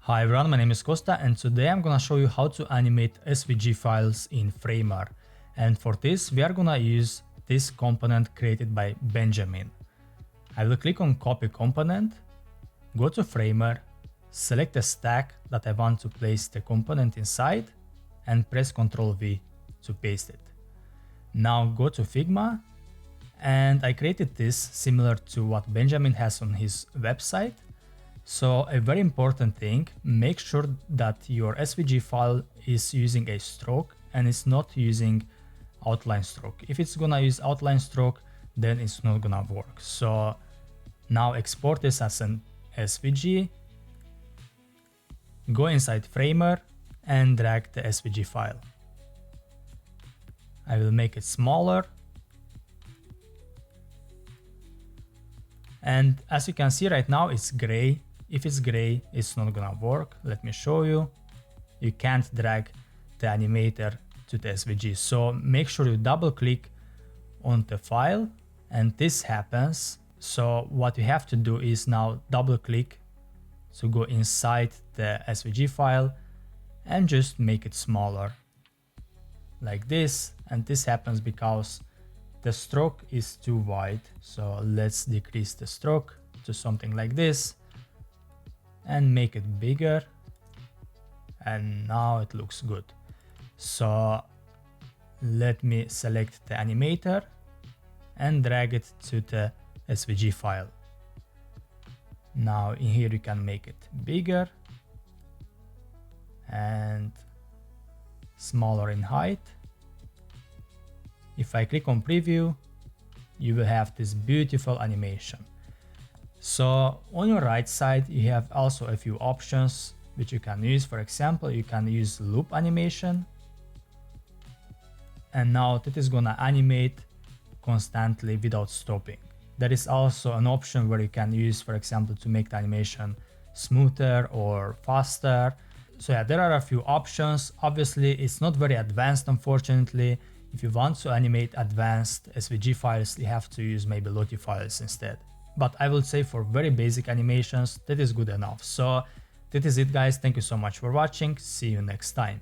Hi everyone, my name is Costa and today I'm gonna show you how to animate SVG files in Framer. And for this we are gonna use this component created by Benjamin. I will click on copy component, go to Framer, select the stack that I want to place the component inside and press Ctrl V to paste it. Now go to Figma and I created this similar to what Benjamin has on his website. So a very important thing, make sure that your SVG file is using a stroke and it's not using outline stroke. If it's gonna use outline stroke, then it's not gonna work. So now export this as an SVG, go inside Framer and drag the SVG file. I will make it smaller. And as you can see right now, it's gray. If it's gray, it's not gonna work. Let me show you. You can't drag the animator to the SVG. So make sure you double click on the file and this happens. So what you have to do is now double click to go inside the SVG file and just make it smaller like this. And this happens because the stroke is too wide. So let's decrease the stroke to something like this and make it bigger, and now it looks good. So let me select the animator and drag it to the SVG file. Now in here you can make it bigger and smaller in height. If I click on preview, you will have this beautiful animation. So on your right side, you have also a few options which you can use. For example, you can use loop animation. And now that is gonna animate constantly without stopping. There is also an option where you can use, for example, to make the animation smoother or faster. So yeah, there are a few options. Obviously, it's not very advanced, unfortunately. If you want to animate advanced SVG files, you have to use maybe Lottie files instead. But I would say for very basic animations, that is good enough. So that is it guys, thank you so much for watching, see you next time.